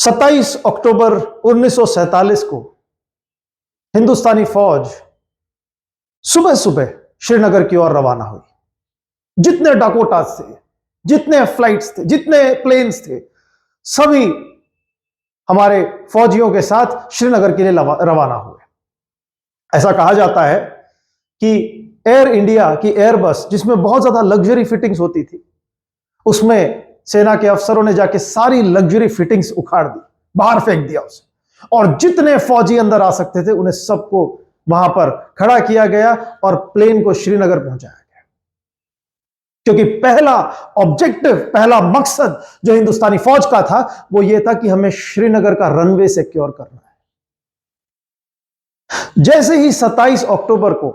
27 अक्टूबर 1947 को हिंदुस्तानी फौज सुबह सुबह श्रीनगर की ओर रवाना हुई। जितने डाकोटास थे, जितने फ्लाइट्स थे, जितने प्लेन्स थे, सभी हमारे फौजियों के साथ श्रीनगर के लिए रवाना हुए। ऐसा कहा जाता है कि एयर इंडिया की एयरबस, जिसमें बहुत ज्यादा लग्जरी फिटिंग्स होती थी, उसमें सेना के अफसरों ने जाके सारी लग्जरी फिटिंग्स उखाड़ दी, बाहर फेंक दिया उसे, और जितने फौजी अंदर आ सकते थे उन्हें सबको वहां पर खड़ा किया गया और प्लेन को श्रीनगर पहुंचाया गया। क्योंकि पहला ऑब्जेक्टिव, पहला मकसद जो हिंदुस्तानी फौज का था वो ये था कि हमें श्रीनगर का रनवे सिक्योर करना है। जैसे ही 27 अक्टूबर को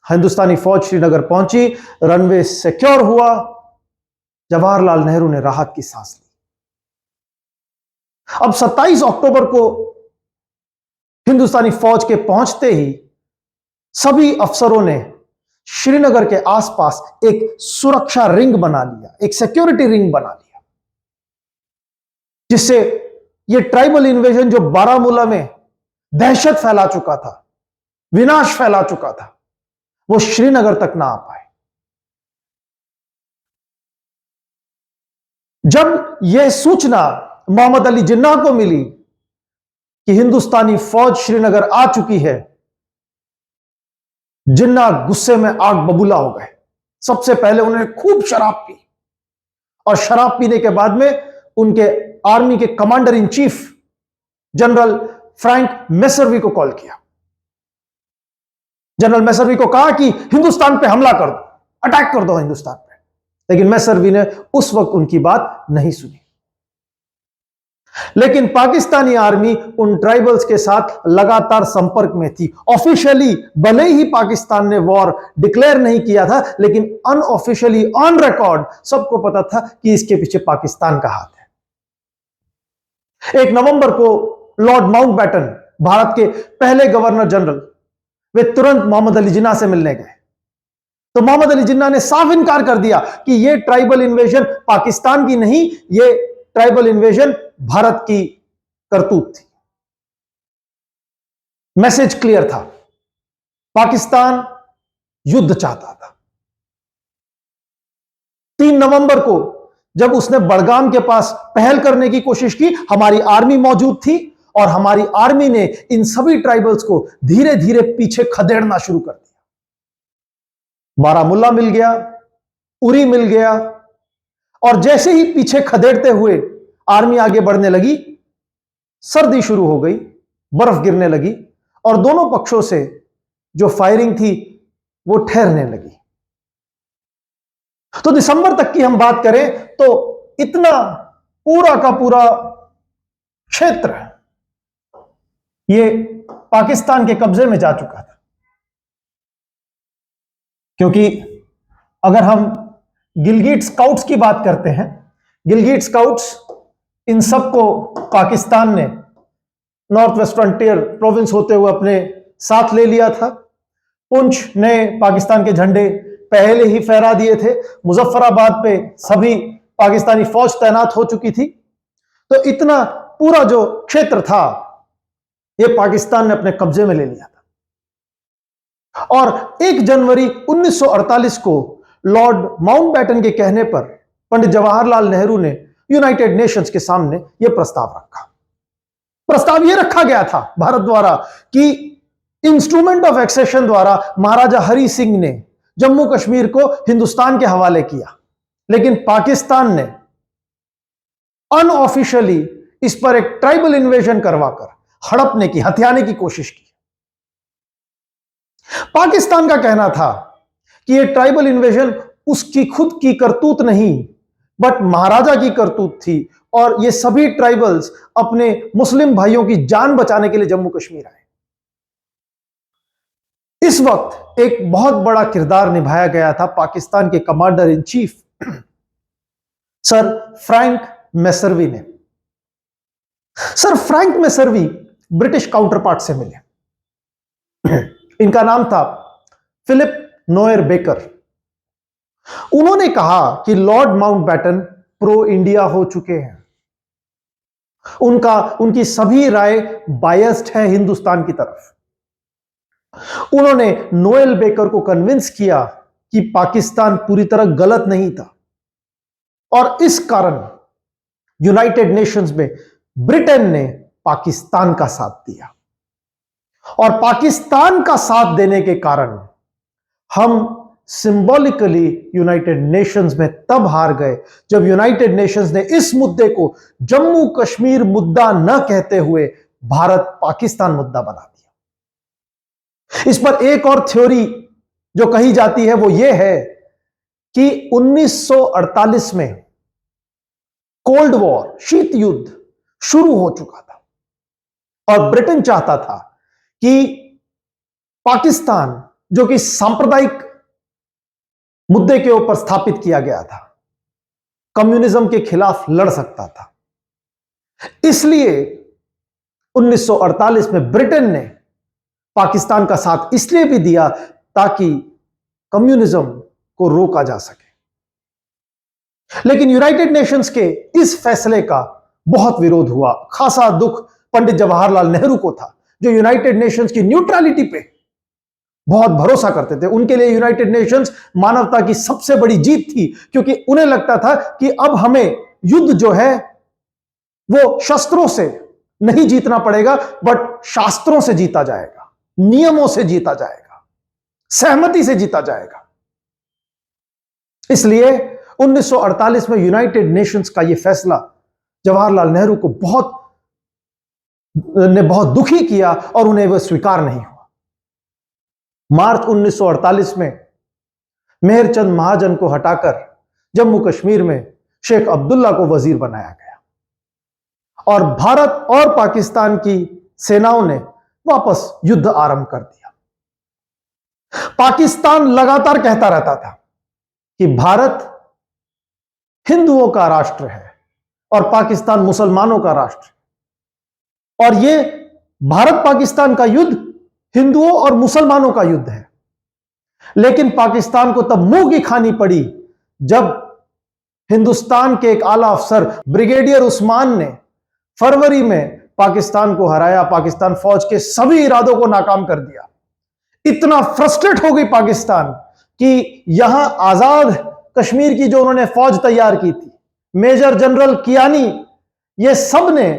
हिंदुस्तानी फौज श्रीनगर पहुंची, रनवे सिक्योर हुआ, जवाहरलाल नेहरू ने राहत की सांस ली। अब 27 अक्टूबर को हिंदुस्तानी फौज के पहुंचते ही सभी अफसरों ने श्रीनगर के आसपास एक सुरक्षा रिंग बना लिया, एक सिक्योरिटी रिंग बना लिया, जिससे यह ट्राइबल इन्वेजन जो बारामूला में दहशत फैला चुका था, विनाश फैला चुका था, वो श्रीनगर तक ना आ पाए। जब यह सूचना मोहम्मद अली जिन्ना को मिली कि हिंदुस्तानी फौज श्रीनगर आ चुकी है, जिन्ना गुस्से में आग बबूला हो गए। सबसे पहले उन्होंने खूब शराब पी और शराब पीने के बाद में उनके आर्मी के commander in chief general Frank Messervy को कॉल किया। जनरल मैसरवी को कहा कि हिंदुस्तान पे हमला कर दो, अटैक कर दो हिंदुस्तान पे। लेकिन मैसरवी ने उस वक्त उनकी बात नहीं सुनी। लेकिन पाकिस्तानी आर्मी उन ट्राइबल्स के साथ लगातार संपर्क में थी। ऑफिशियली भले ही पाकिस्तान ने वॉर डिक्लेयर नहीं किया था, लेकिन अनऑफिशियली ऑन रिकॉर्ड सबको पता था कि इसके पीछे पाकिस्तान का हाथ है। 1 नवंबर को लॉर्ड माउंटबेटन, भारत के पहले गवर्नर जनरल, वे तुरंत मोहम्मद अली जिन्ना से मिलने गए। तो मोहम्मद अली जिन्ना ने साफ इनकार कर दिया कि यह ट्राइबल इन्वेजन पाकिस्तान की नहीं, यह ट्राइबल इन्वेजन भारत की करतूत थी। मैसेज क्लियर था, पाकिस्तान युद्ध चाहता था। 3 नवंबर को जब उसने बड़गाम के पास पहल करने की कोशिश की, हमारी आर्मी मौजूद थी और हमारी आर्मी ने इन सभी ट्राइबल्स को धीरे धीरे पीछे खदेड़ना शुरू कर दिया। बारामूला मिल गया, उरी मिल गया, और जैसे ही पीछे खदेड़ते हुए आर्मी आगे बढ़ने लगी, सर्दी शुरू हो गई, बर्फ गिरने लगी और दोनों पक्षों से जो फायरिंग थी वो ठहरने लगी। तो दिसंबर तक की हम बात करें तो इतना पूरा का पूरा क्षेत्र ये पाकिस्तान के कब्जे में जा चुका था। क्योंकि अगर हम गिलगिट स्काउट्स की बात करते हैं, गिलगिट स्काउट्स इन सबको पाकिस्तान ने नॉर्थ वेस्ट फ्रंटियर प्रोविंस होते हुए अपने साथ ले लिया था। पुंछ ने पाकिस्तान के झंडे पहले ही फहरा दिए थे। मुजफ्फराबाद पे सभी पाकिस्तानी फौज तैनात हो चुकी थी। तो इतना पूरा जो क्षेत्र था यह पाकिस्तान ने अपने कब्जे में ले लिया था। और 1 जनवरी 1948 को लॉर्ड माउंटबेटन के कहने पर पंडित जवाहरलाल नेहरू ने यूनाइटेड नेशंस के सामने यह प्रस्ताव रखा। प्रस्ताव यह रखा गया था भारत द्वारा कि इंस्ट्रूमेंट ऑफ एक्सेशन द्वारा महाराजा हरि सिंह ने जम्मू कश्मीर को हिंदुस्तान के हवाले किया, लेकिन पाकिस्तान ने अनऑफिशियली इस पर एक ट्राइबल इन्वेजन करवाकर हड़पने की, हथियाने की कोशिश की। पाकिस्तान का कहना था कि यह ट्राइबल इन्वेजन उसकी खुद की करतूत नहीं, बट महाराजा की करतूत थी और ये सभी ट्राइबल्स अपने मुस्लिम भाइयों की जान बचाने के लिए जम्मू कश्मीर आए। इस वक्त एक बहुत बड़ा किरदार निभाया गया था पाकिस्तान के commander in chief sir Frank Messervy ने। Sir Frank Messervy British counterpart से मिले। इनका नाम था फिलिप नोयर बेकर। उन्होंने कहा कि लॉर्ड माउंटबेटन प्रो इंडिया हो चुके हैं उनकी सभी राय बायस्ड है हिंदुस्तान की तरफ। उन्होंने नोएल बेकर को कन्विंस किया कि पाकिस्तान पूरी तरह गलत नहीं था, और इस कारण यूनाइटेड नेशंस में ब्रिटेन ने पाकिस्तान का साथ दिया। और पाकिस्तान का साथ देने के कारण हम सिंबॉलिकली यूनाइटेड नेशंस में तब हार गए जब यूनाइटेड नेशंस ने इस मुद्दे को जम्मू कश्मीर मुद्दा न कहते हुए भारत पाकिस्तान मुद्दा बना दिया। इस पर एक और थ्योरी जो कही जाती है वो ये है कि 1948 में कोल्ड वॉर, शीत युद्ध शुरू हो चुका था, और ब्रिटेन चाहता था कि पाकिस्तान, जो कि सांप्रदायिक मुद्दे के ऊपर स्थापित किया गया था, कम्युनिज्म के खिलाफ लड़ सकता था। इसलिए 1948 में ब्रिटेन ने पाकिस्तान का साथ इसलिए भी दिया ताकि कम्युनिज्म को रोका जा सके। लेकिन यूनाइटेड नेशंस के इस फैसले का बहुत विरोध हुआ। खासा दुख पंडित जवाहरलाल नेहरू को था, जो यूनाइटेड नेशंस की न्यूट्रलिटी पे बहुत भरोसा करते थे। उनके लिए यूनाइटेड नेशंस मानवता की सबसे बड़ी जीत थी, क्योंकि उन्हें लगता था कि अब हमें युद्ध जो है वो शस्त्रों से नहीं जीतना पड़ेगा, बट शास्त्रों से जीता जाएगा, नियमों से जीता जाएगा, सहमति से जीता जाएगा। इसलिए 1948 में यूनाइटेड नेशंस का यह फैसला जवाहरलाल नेहरू को बहुत दुखी किया, और उन्हें वह स्वीकार नहीं हुआ। मार्च 1948 में मेहरचंद महाजन को हटाकर जम्मू कश्मीर में शेख अब्दुल्ला को वजीर बनाया गया, और भारत और पाकिस्तान की सेनाओं ने वापस युद्ध आरंभ कर दिया। पाकिस्तान लगातार कहता रहता था कि भारत हिंदुओं का राष्ट्र है और पाकिस्तान मुसलमानों का राष्ट्र है, और यह भारत पाकिस्तान का युद्ध हिंदुओं और मुसलमानों का युद्ध है। लेकिन पाकिस्तान को तब मुंह की खानी पड़ी जब हिंदुस्तान के एक आला अफसर ब्रिगेडियर उस्मान ने फरवरी में पाकिस्तान को हराया, पाकिस्तान फौज के सभी इरादों को नाकाम कर दिया। इतना फ्रस्ट्रेट हो गई पाकिस्तान कि यहां आजाद कश्मीर की जो उन्होंने फौज तैयार की थी, मेजर जनरल कियानी, ये सब ने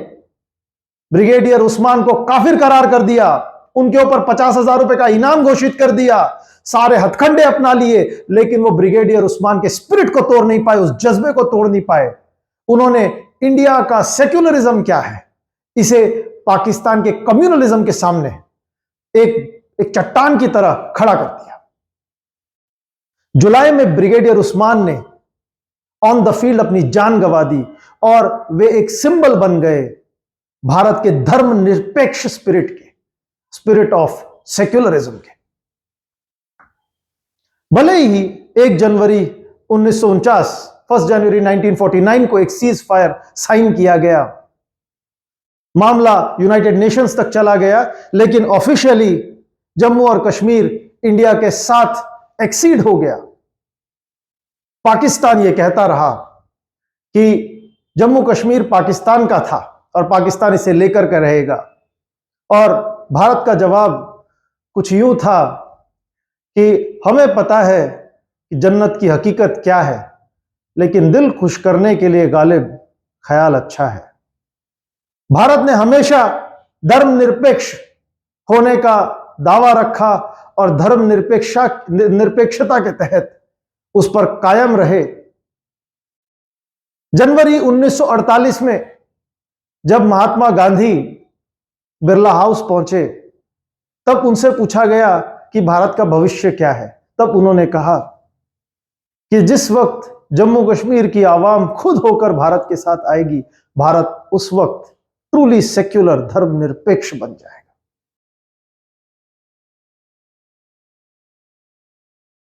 ब्रिगेडियर उस्मान को काफिर करार कर दिया, उनके ऊपर 50,000 रुपए का इनाम घोषित कर दिया, सारे हथकंडे अपना लिए। लेकिन वो ब्रिगेडियर उस्मान के स्पिरिट को तोड़ नहीं पाए, उस जज्बे को तोड़ नहीं पाए। उन्होंने इंडिया का सेक्युलरिज्म क्या है, इसे पाकिस्तान के कम्युनलिज्म के सामने एक चट्टान की तरह खड़ा कर दिया। जुलाई में ब्रिगेडियर उस्मान ने ऑन द फील्ड अपनी जान गंवा दी, और वे एक सिंबल बन गए भारत के धर्मनिरपेक्ष स्पिरिट के, स्पिरिट ऑफ सेक्युलरिज्म के। भले ही 1 जनवरी 1949, 1 जनवरी 1949 को एक सीज फायर साइन किया गया, मामला यूनाइटेड नेशंस तक चला गया, लेकिन ऑफिशियली जम्मू और कश्मीर इंडिया के साथ एक्सीड हो गया। पाकिस्तान यह कहता रहा कि जम्मू कश्मीर पाकिस्तान का था और पाकिस्तान इसे लेकर के रहेगा, और भारत का जवाब कुछ यूं था कि हमें पता है कि जन्नत की हकीकत क्या है, लेकिन दिल खुश करने के लिए गालिब ख्याल अच्छा है। भारत ने हमेशा धर्मनिरपेक्ष होने का दावा रखा, और निरपेक्षता के तहत उस पर कायम रहे। जनवरी 1948 में जब महात्मा गांधी बिरला हाउस पहुंचे, तब उनसे पूछा गया कि भारत का भविष्य क्या है। तब उन्होंने कहा कि जिस वक्त जम्मू कश्मीर की आवाम खुद होकर भारत के साथ आएगी, भारत उस वक्त ट्रूली सेक्युलर धर्मनिरपेक्ष बन जाएगा।